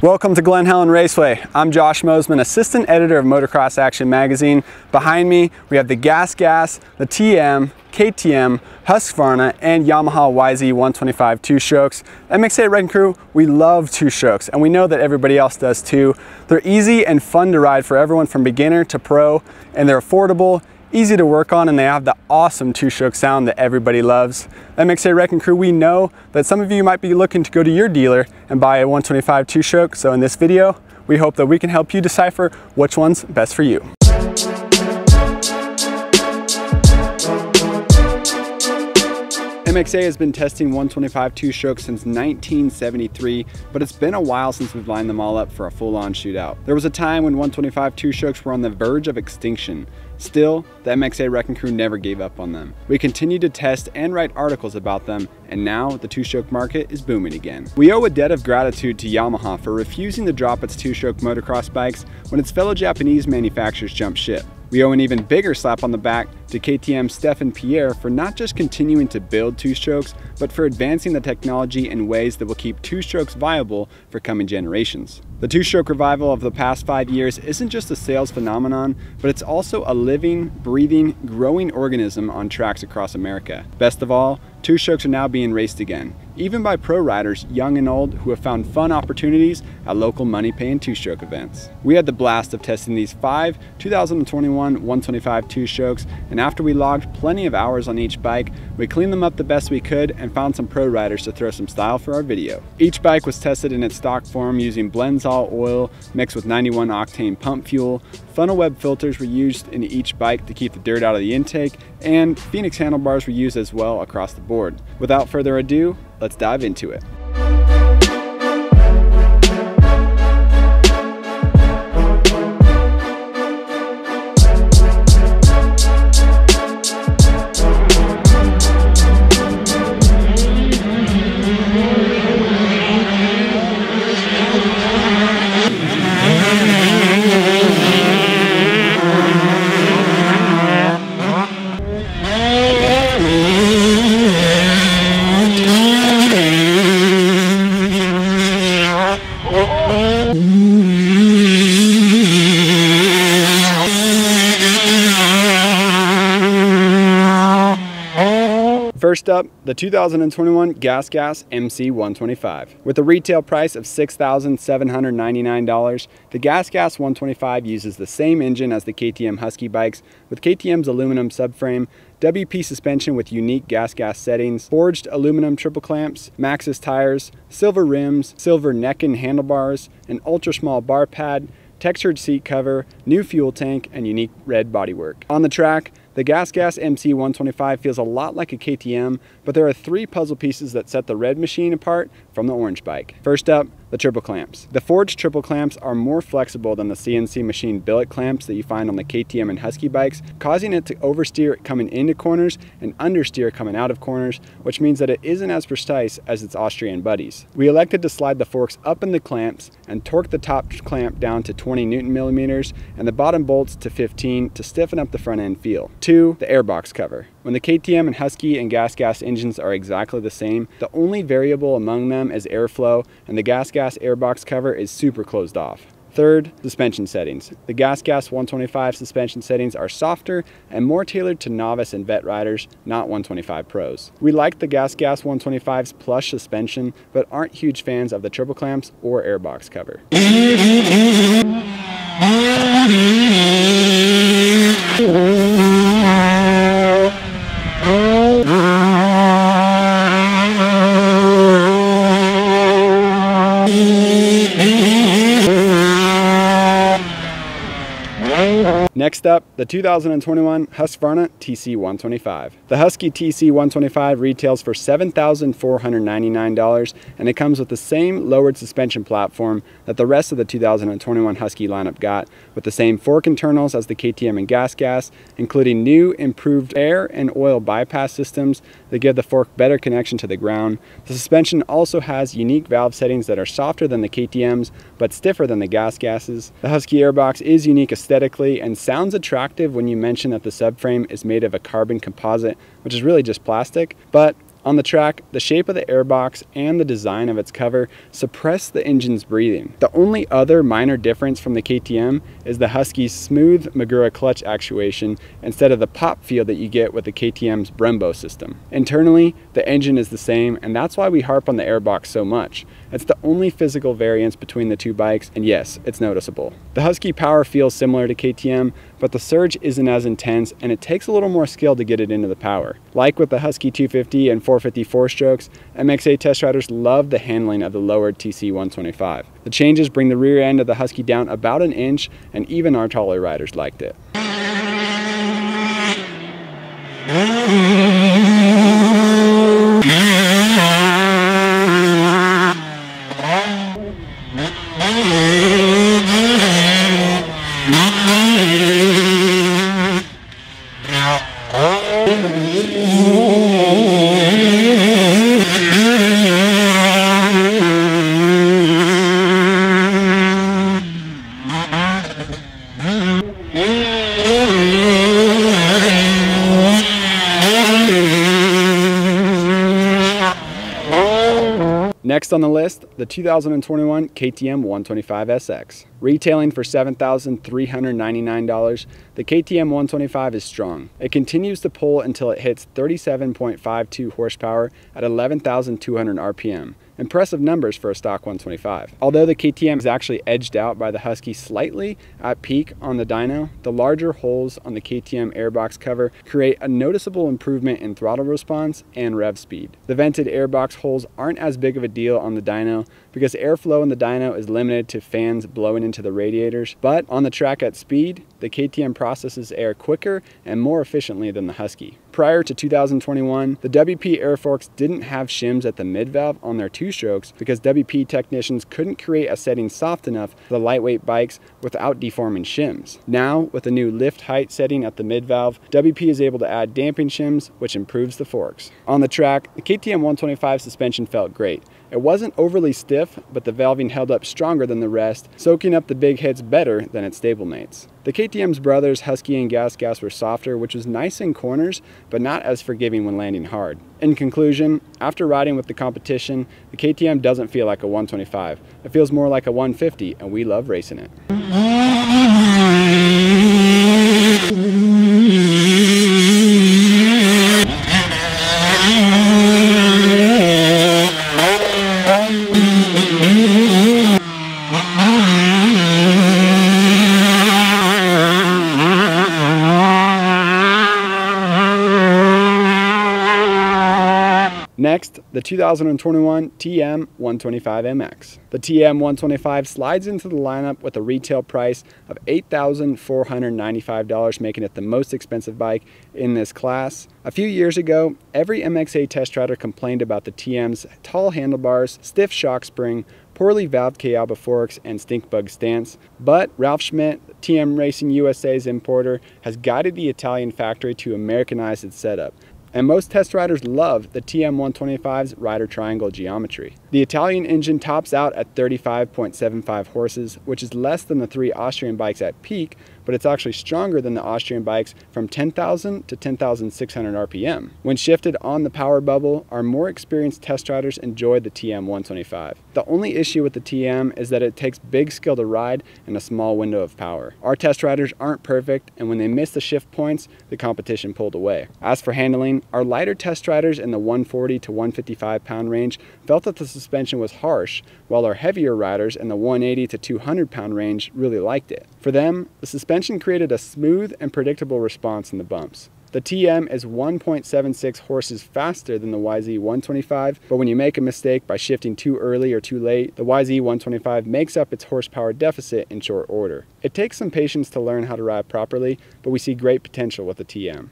Welcome to Glen Helen Raceway. I'm Josh Mosman, Assistant Editor of Motocross Action Magazine. Behind me, we have the Gas, the TM, KTM, Husqvarna, and Yamaha YZ125 two-strokes. At MX8 Wrecking Crew, we love two-strokes, and we know that everybody else does too. They're easy and fun to ride for everyone from beginner to pro, and they're affordable, easy to work on, and they have the awesome two-stroke sound that everybody loves. At MX8 Wrecking Crew, we know that some of you might be looking to go to your dealer and buy a 125 two-stroke, so in this video, we hope that we can help you decipher which one's best for you. MX8 has been testing 125 two-strokes since 1973, but it's been a while since we've lined them all up for a full-on shootout. There was a time when 125 two-strokes were on the verge of extinction. Still, the MX8 Wrecking Crew never gave up on them. We continued to test and write articles about them, and now the two-stroke market is booming again. We owe a debt of gratitude to Yamaha for refusing to drop its two-stroke motocross bikes when its fellow Japanese manufacturers jumped ship. We owe an even bigger slap on the back to KTM's Stefan Pierre for not just continuing to build two-strokes, but for advancing the technology in ways that will keep two-strokes viable for coming generations. The two-stroke revival of the past 5 years isn't just a sales phenomenon, but it's also a living, breathing, growing organism on tracks across America. Best of all, two-strokes are now being raced again, even by pro riders young and old who have found fun opportunities at local money-paying two-stroke events. We had the blast of testing these 5 2021 125 two-strokes, and after we logged plenty of hours on each bike, we cleaned them up the best we could and found some pro riders to throw some style for our video. Each bike was tested in its stock form using Blendzall oil mixed with 91 octane pump fuel. Funnel web filters were used in each bike to keep the dirt out of the intake, and Phoenix handlebars were used as well across the board. Without further ado, let's dive into it. First up, the 2021 Gas MC125. With a retail price of $6,799, the Gas 125 uses the same engine as the KTM Husky bikes, with KTM's aluminum subframe, WP suspension with unique gas settings, forged aluminum triple clamps, Maxxis tires, silver rims, silver neck and handlebars, an ultra small bar pad, textured seat cover, new fuel tank, and unique red bodywork. On the track, the Gas MC125 feels a lot like a KTM, but there are 3 puzzle pieces that set the red machine apart from the orange bike. First up, the triple clamps. The forged triple clamps are more flexible than the CNC machine billet clamps that you find on the KTM and Husky bikes, causing it to oversteer coming into corners and understeer coming out of corners, which means that it isn't as precise as its Austrian buddies. We elected to slide the forks up in the clamps and torque the top clamp down to 20 Newton millimeters and the bottom bolts to 15 to stiffen up the front end feel. 2, the airbox cover. When the KTM and Husky and Gas engines are exactly the same, the only variable among them is airflow, and the Gas airbox cover is super closed off. Third, suspension settings. The Gas 125 suspension settings are softer and more tailored to novice and vet riders, not 125 pros. We like the Gas 125's plush suspension, but aren't huge fans of the triple clamps or airbox cover. Next up, the 2021 Husqvarna TC125. The Husky TC125 retails for $7,499, and it comes with the same lowered suspension platform that the rest of the 2021 Husky lineup got, with the same fork internals as the KTM and Gas, including new improved air and oil bypass systems that give the fork better connection to the ground. The suspension also has unique valve settings that are softer than the KTM's, but stiffer than the Gas's. The Husky airbox is unique aesthetically and sounds attractive when you mention that the subframe is made of a carbon composite, which is really just plastic, but on the track, the shape of the airbox and the design of its cover suppress the engine's breathing. The only other minor difference from the KTM is the Husky's smooth Magura clutch actuation instead of the pop feel that you get with the KTM's Brembo system. Internally, the engine is the same, and that's why we harp on the airbox so much. It's the only physical variance between the two bikes, and yes, it's noticeable. The Husky power feels similar to KTM, but the surge isn't as intense, and it takes a little more skill to get it into the power. Like with the Husky 250 and 450 4-strokes, MXA test riders love the handling of the lowered TC125. The changes bring the rear end of the Husky down about an inch, and even our taller riders liked it. Next on the list, the 2021 KTM 125SX. Retailing for $7,399, the KTM 125 is strong. It continues to pull until it hits 37.52 horsepower at 11,200 RPM. Impressive numbers for a stock 125. Although the KTM is actually edged out by the Husky slightly at peak on the dyno, the larger holes on the KTM airbox cover create a noticeable improvement in throttle response and rev speed. The vented airbox holes aren't as big of a deal on the dyno because airflow in the dyno is limited to fans blowing into the radiators, but on the track at speed, the KTM processes air quicker and more efficiently than the Husky. Prior to 2021, the WP air forks didn't have shims at the mid-valve on their two-strokes because WP technicians couldn't create a setting soft enough for the lightweight bikes without deforming shims. Now, with a new lift height setting at the mid-valve, WP is able to add damping shims, which improves the forks. On the track, the KTM 125 suspension felt great. It wasn't overly stiff, but the valving held up stronger than the rest, soaking up the big hits better than its stablemates. The KTM's brothers, Husky and Gas, were softer, which was nice in corners, but not as forgiving when landing hard. In conclusion, after riding with the competition, the KTM doesn't feel like a 125. It feels more like a 150, and we love racing it. Next, the 2021 TM125MX. The TM125 slides into the lineup with a retail price of $8,495, making it the most expensive bike in this class. A few years ago, every MXA test rider complained about the TM's tall handlebars, stiff shock spring, poorly valved K-Alba forks, and stink bug stance, but Ralph Schmidt, TM Racing USA's importer, has guided the Italian factory to Americanize its setup. And most test riders love the TM125's rider triangle geometry. The Italian engine tops out at 35.75 horses, which is less than the three Austrian bikes at peak, but it's actually stronger than the Austrian bikes from 10,000 to 10,600 RPM. When shifted on the power bubble, our more experienced test riders enjoyed the TM125. The only issue with the TM is that it takes big skill to ride and a small window of power. Our test riders aren't perfect, and when they missed the shift points, the competition pulled away. As for handling, our lighter test riders in the 140 to 155 pound range felt that the suspension was harsh, while our heavier riders in the 180 to 200 pound range really liked it. For them, the suspension created a smooth and predictable response in the bumps. The TM is 1.76 horses faster than the YZ125, but when you make a mistake by shifting too early or too late, the YZ125 makes up its horsepower deficit in short order. It takes some patience to learn how to ride properly, but we see great potential with the TM.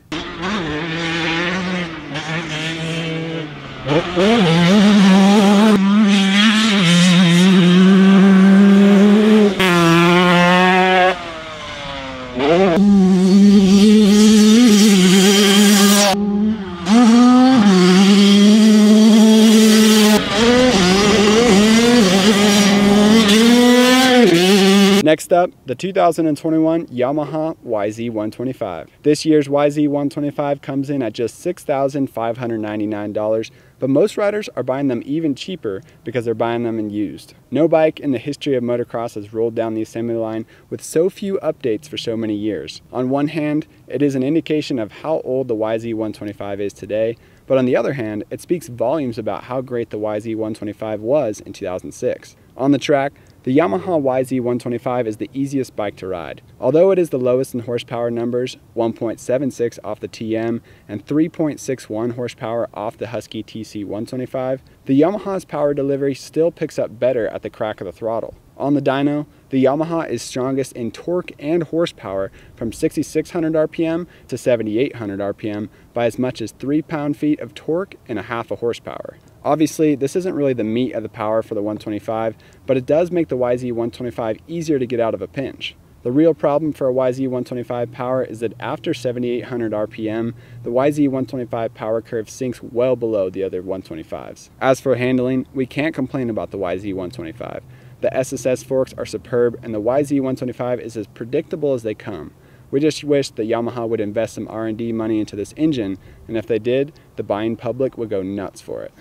Next up, the 2021 Yamaha YZ125. This year's YZ125 comes in at just $6,599, but most riders are buying them even cheaper because they're buying them in used. No bike in the history of motocross has rolled down the assembly line with so few updates for so many years. On one hand, it is an indication of how old the YZ125 is today, but on the other hand, it speaks volumes about how great the YZ125 was in 2006. On the track, the Yamaha YZ125 is the easiest bike to ride. Although it is the lowest in horsepower numbers, 1.76 off the TM and 3.61 horsepower off the Husky TC125, the Yamaha's power delivery still picks up better at the crack of the throttle. On the dyno, the Yamaha is strongest in torque and horsepower from 6,600 RPM to 7,800 RPM by as much as 3 pound-feet of torque and a half a horsepower. Obviously, this isn't really the meat of the power for the 125, but it does make the YZ125 easier to get out of a pinch. The real problem for a YZ125 power is that after 7,800 RPM, the YZ125 power curve sinks well below the other 125s. As for handling, we can't complain about the YZ125. The SSS forks are superb and the YZ125 is as predictable as they come. We just wish that Yamaha would invest some R&D money into this engine, and if they did, the buying public would go nuts for it.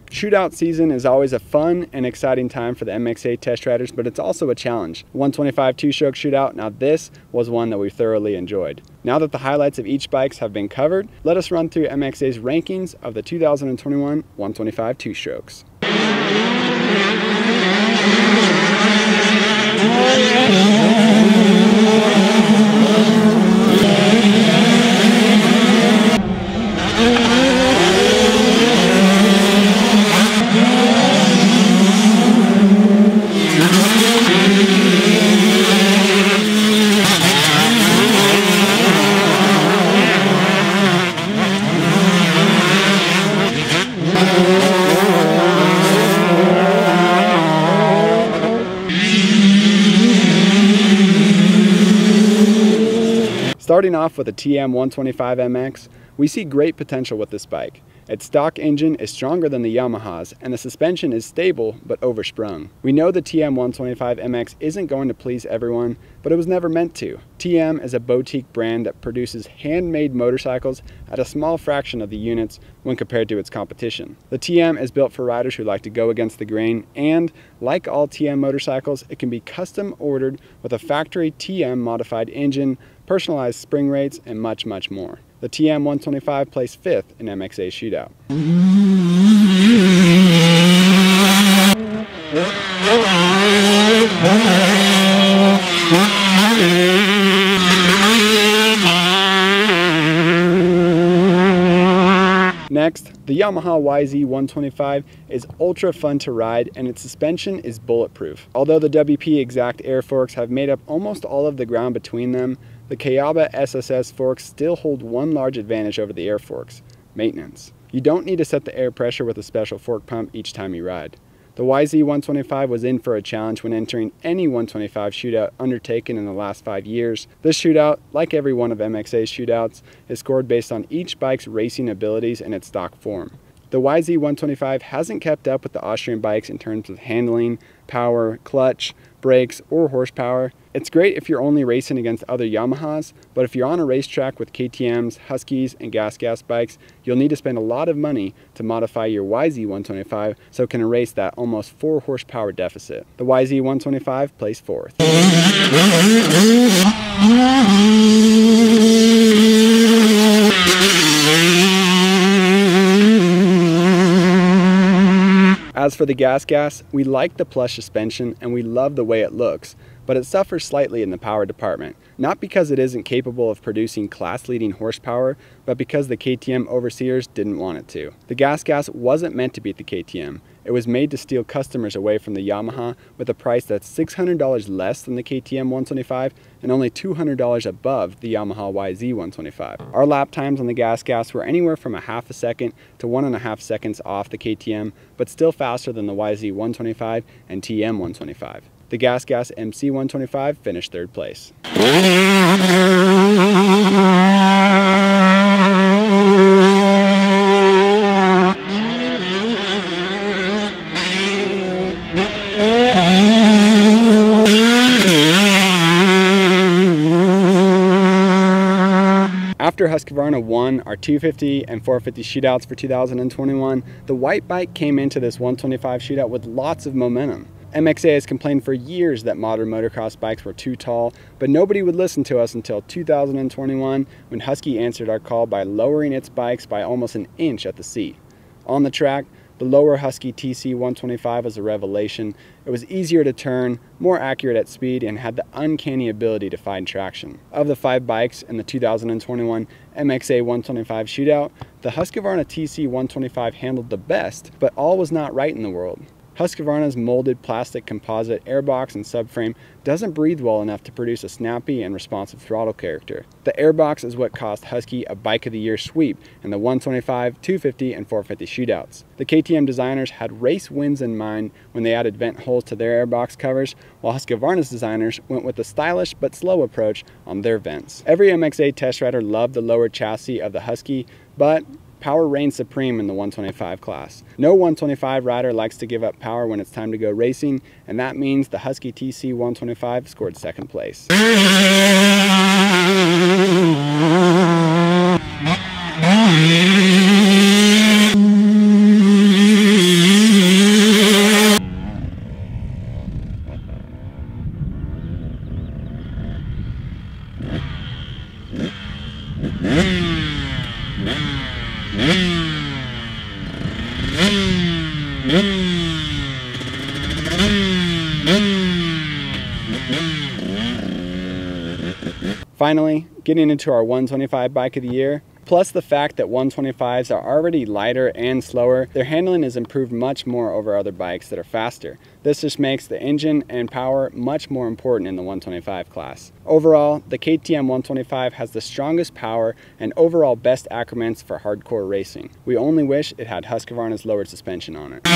Shootout season is always a fun and exciting time for the MXA test riders, but it's also a challenge. 125 two-stroke shootout, now this was one that we thoroughly enjoyed. Now that the highlights of each bikes have been covered, let us run through MXA's rankings of the 2021 125 two-strokes. Starting off with the TM125MX, we see great potential with this bike. Its stock engine is stronger than the Yamaha's, and the suspension is stable but oversprung. We know the TM125MX isn't going to please everyone, but it was never meant to. TM is a boutique brand that produces handmade motorcycles at a small fraction of the units when compared to its competition. The TM is built for riders who like to go against the grain, and like all TM motorcycles, it can be custom ordered with a factory TM modified engine, personalized spring rates, and much, much more. The TM125 placed 5th in MXA Shootout. Next, the Yamaha YZ125 is ultra fun to ride and its suspension is bulletproof. Although the WP Exact air forks have made up almost all of the ground between them, the Kayaba SSS forks still hold one large advantage over the air forks: maintenance. You don't need to set the air pressure with a special fork pump each time you ride. The YZ125 was in for a challenge when entering any 125 shootout undertaken in the last 5 years. This shootout, like every one of MXA's shootouts, is scored based on each bike's racing abilities and its stock form. The YZ125 hasn't kept up with the Austrian bikes in terms of handling, power, clutch, brakes, or horsepower. It's great if you're only racing against other Yamahas, but if you're on a racetrack with KTMs, Huskies, and Gas bikes, you'll need to spend a lot of money to modify your YZ125 so it can erase that almost 4 horsepower deficit. The YZ125 placed 4th. As for the Gas, we like the plush suspension and we love the way it looks, but it suffers slightly in the power department, not because it isn't capable of producing class-leading horsepower, but because the KTM overseers didn't want it to. The Gas wasn't meant to beat the KTM. It was made to steal customers away from the Yamaha with a price that's $600 less than the KTM 125 and only $200 above the Yamaha YZ 125. Our lap times on the Gas were anywhere from a half a second to 1.5 seconds off the KTM, but still faster than the YZ 125 and TM 125. The Gas MC125 finished third place. After Husqvarna won our 250 and 450 shootouts for 2021, the white bike came into this 125 shootout with lots of momentum. MXA has complained for years that modern motocross bikes were too tall, but nobody would listen to us until 2021 when Husky answered our call by lowering its bikes by almost an inch at the seat. On the track, the lower Husky TC125 was a revelation. It was easier to turn, more accurate at speed, and had the uncanny ability to find traction. Of the 5 bikes in the 2021 MXA 125 shootout, the Husqvarna TC125 handled the best, but all was not right in the world. Husqvarna's molded plastic composite airbox and subframe doesn't breathe well enough to produce a snappy and responsive throttle character. The airbox is what cost Husky a Bike of the Year sweep in the 125, 250, and 450 shootouts. The KTM designers had race wins in mind when they added vent holes to their airbox covers, while Husqvarna's designers went with the stylish but slow approach on their vents. Every MXA test rider loved the lower chassis of the Husky, but power reigns supreme in the 125 class. No 125 rider likes to give up power when it's time to go racing, and that means the Husky TC 125 scored second place. Finally, getting into our 125 Bike of the Year, plus the fact that 125s are already lighter and slower, their handling is improved much more over other bikes that are faster. This just makes the engine and power much more important in the 125 class. Overall, the KTM 125 has the strongest power and overall best accoutrements for hardcore racing. We only wish it had Husqvarna's lowered suspension on it.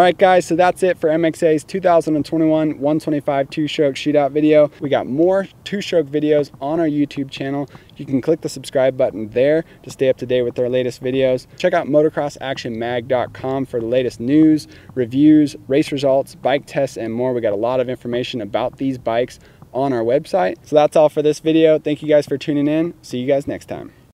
Alright guys, so that's it for MXA's 2021 125 two-stroke shootout video. We got more two-stroke videos on our YouTube channel. You can click the subscribe button there to stay up to date with our latest videos. Check out motocrossactionmag.com for the latest news, reviews, race results, bike tests, and more. We got a lot of information about these bikes on our website. So that's all for this video. Thank you guys for tuning in. See you guys next time.